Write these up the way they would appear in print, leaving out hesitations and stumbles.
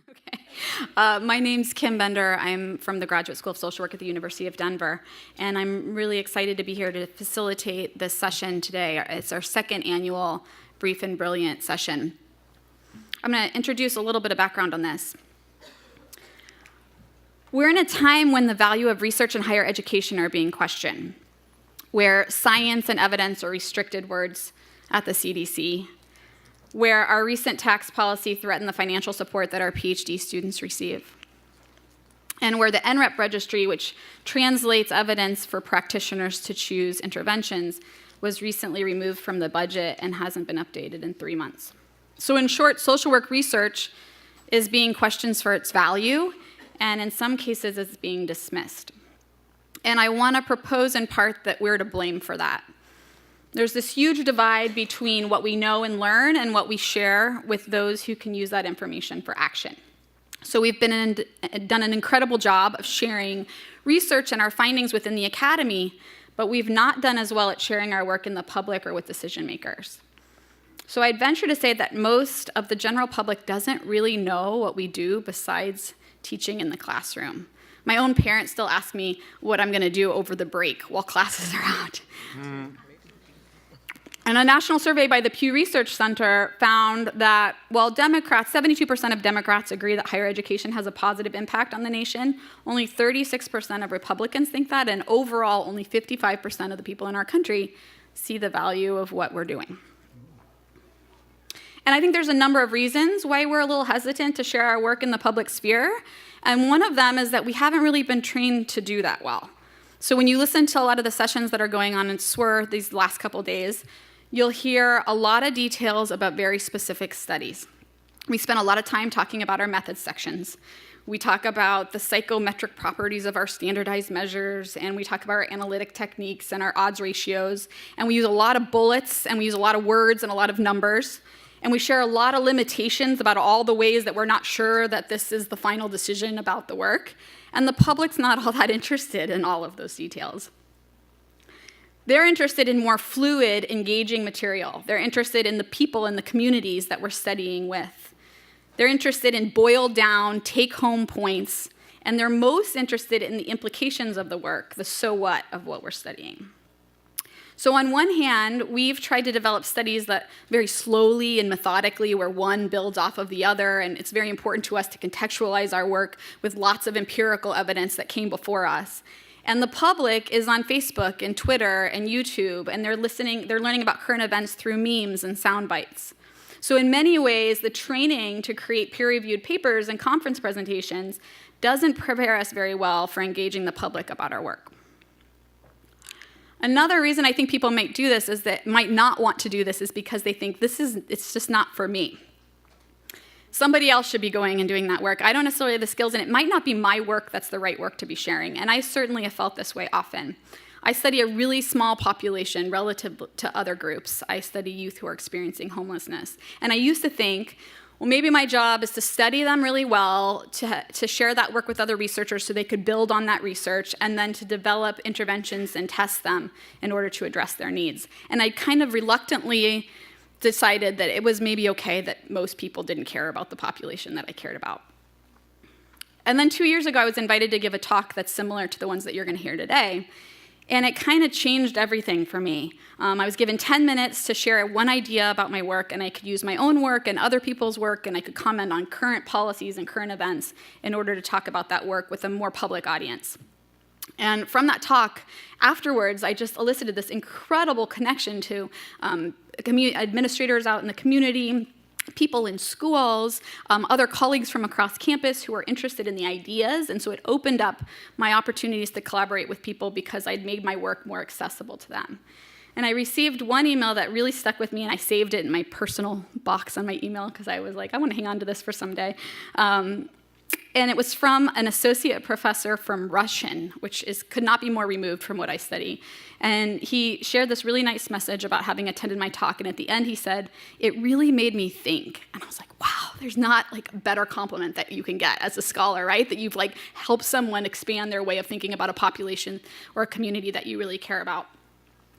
Okay. My name's Kim Bender. I'm from the Graduate School of Social Work at the University of Denver, and I'm really excited to be here to facilitate this session today. It's our second annual Brief and Brilliant session. I'm going to introduce a little bit of background on this. We're in a time when the value of research in higher education are being questioned, where science and evidence are restricted words at the CDC, where our recent tax policy threatened the financial support that our PhD students receive, and where the NREP registry, which translates evidence for practitioners to choose interventions, was recently removed from the budget and hasn't been updated in 3 months. So in short, social work research is being questioned for its value, and in some cases it's being dismissed. And I want to propose in part that we're to blame for that. There's this huge divide between what we know and learn and what we share with those who can use that information for action. So we've done an incredible job of sharing research and our findings within the academy, but we've not done as well at sharing our work in the public or with decision makers. So I'd venture to say that most of the general public doesn't really know what we do besides teaching in the classroom. My own parents still ask me what I'm going to do over the break while classes are out. And a national survey by the Pew Research Center found that while 72% of Democrats agree that higher education has a positive impact on the nation, only 36% of Republicans think that, and overall, only 55% of the people in our country see the value of what we're doing. And I think there's a number of reasons why we're a little hesitant to share our work in the public sphere, and one of them is that we haven't really been trained to do that well. So when you listen to a lot of the sessions that are going on in SSWR these last couple days, you'll hear a lot of details about very specific studies. We spend a lot of time talking about our methods sections. We talk about the psychometric properties of our standardized measures, and we talk about our analytic techniques and our odds ratios, and we use a lot of bullets, and we use a lot of words and a lot of numbers, and we share a lot of limitations about all the ways that we're not sure that this is the final decision about the work, and the public's not all that interested in all of those details. They're interested in more fluid, engaging material. They're interested in the people and the communities that we're studying with. They're interested in boiled down, take-home points, and they're most interested in the implications of the work, the so what of what we're studying. So on one hand, we've tried to develop studies that very slowly and methodically, where one builds off of the other, and it's very important to us to contextualize our work with lots of empirical evidence that came before us. And the public is on Facebook and Twitter and YouTube, and they're learning about current events through memes and sound bites. So in many ways, the training to create peer-reviewed papers and conference presentations doesn't prepare us very well for engaging the public about our work. Another reason I think people might not want to do this is because they think it's just not for me. Somebody else should be going and doing that work. I don't necessarily have the skills, and it might not be my work that's the right work to be sharing. And I certainly have felt this way often. I study a really small population relative to other groups. I study youth who are experiencing homelessness. And I used to think, well, maybe my job is to study them really well, to share that work with other researchers so they could build on that research, and then to develop interventions and test them in order to address their needs. And I kind of reluctantly decided that it was maybe okay that most people didn't care about the population that I cared about. And then 2 years ago, I was invited to give a talk that's similar to the ones that you're going to hear today, and it kind of changed everything for me. I was given 10 minutes to share one idea about my work, and I could use my own work and other people's work, and I could comment on current policies and current events in order to talk about that work with a more public audience. And from that talk, afterwards, I just elicited this incredible connection to administrators out in the community, people in schools, other colleagues from across campus who are interested in the ideas, and so it opened up my opportunities to collaborate with people because I'd made my work more accessible to them. And I received one email that really stuck with me, and I saved it in my personal box on my email because I was like, I want to hang on to this for someday. And it was from an associate professor from Russian, which could not be more removed from what I study. And he shared this really nice message about having attended my talk, and at the end he said, it really made me think. And I was like, wow, there's not like a better compliment that you can get as a scholar, right? That you've like helped someone expand their way of thinking about a population or a community that you really care about.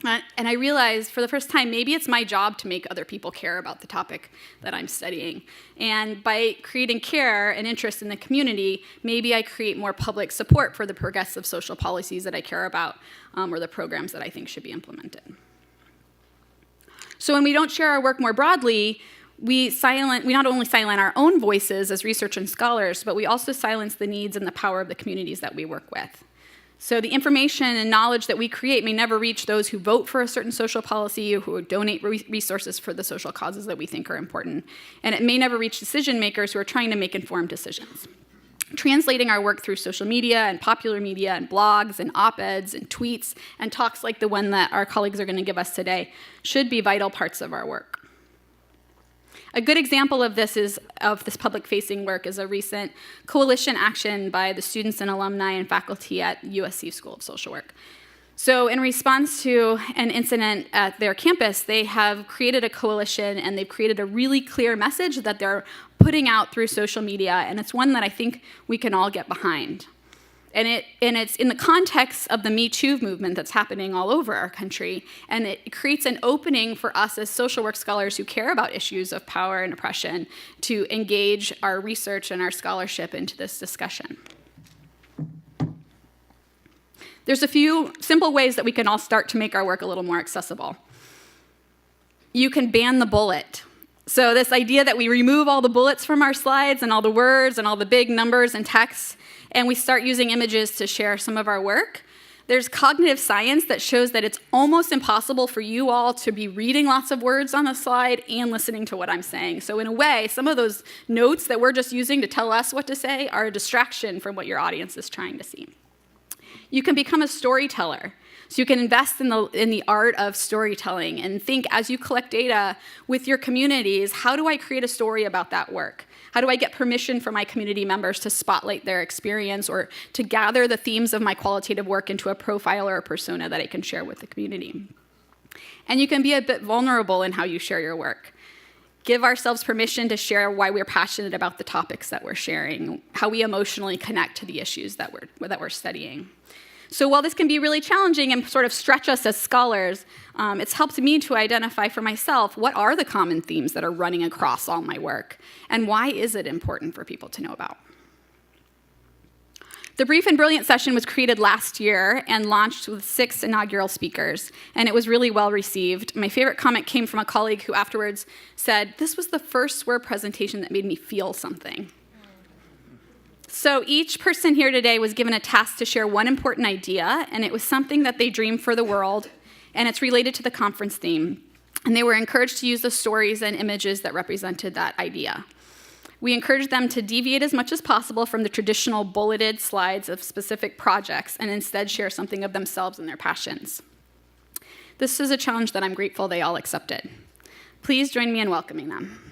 And I realized for the first time, maybe it's my job to make other people care about the topic that I'm studying. And by creating care and interest in the community, maybe I create more public support for the progressive social policies that I care about, or the programs that I think should be implemented. So when we don't share our work more broadly, we not only silence our own voices as researchers and scholars, but we also silence the needs and the power of the communities that we work with. So the information and knowledge that we create may never reach those who vote for a certain social policy or who donate resources for the social causes that we think are important. And it may never reach decision makers who are trying to make informed decisions. Translating our work through social media and popular media and blogs and op-eds and tweets and talks like the one that our colleagues are going to give us today should be vital parts of our work. A good example of this public-facing work is a recent coalition action by the students and alumni and faculty at USC School of Social Work. So in response to an incident at their campus, they have created a coalition and they've created a really clear message that they're putting out through social media, and it's one that I think we can all get behind. And it's in the context of the Me Too movement that's happening all over our country, and it creates an opening for us as social work scholars who care about issues of power and oppression to engage our research and our scholarship into this discussion. There's a few simple ways that we can all start to make our work a little more accessible. You can ban the bullet. So this idea that we remove all the bullets from our slides and all the words and all the big numbers and texts, and we start using images to share some of our work. There's cognitive science that shows that it's almost impossible for you all to be reading lots of words on a slide and listening to what I'm saying. So in a way, some of those notes that we're just using to tell us what to say are a distraction from what your audience is trying to see. You can become a storyteller. So you can invest in the art of storytelling and think as you collect data with your communities, how do I create a story about that work? How do I get permission from my community members to spotlight their experience or to gather the themes of my qualitative work into a profile or a persona that I can share with the community? And you can be a bit vulnerable in how you share your work. Give ourselves permission to share why we're passionate about the topics that we're sharing, how we emotionally connect to the issues that we're studying. So while this can be really challenging and sort of stretch us as scholars, it's helped me to identify for myself what are the common themes that are running across all my work, and why is it important for people to know about. The Brief and Brilliant session was created last year and launched with 6 inaugural speakers, and it was really well received. My favorite comment came from a colleague who afterwards said, "This was the first SWR presentation that made me feel something." So each person here today was given a task to share one important idea, and it was something that they dreamed for the world, and it's related to the conference theme. And they were encouraged to use the stories and images that represented that idea. We encouraged them to deviate as much as possible from the traditional bulleted slides of specific projects and instead share something of themselves and their passions. This is a challenge that I'm grateful they all accepted. Please join me in welcoming them.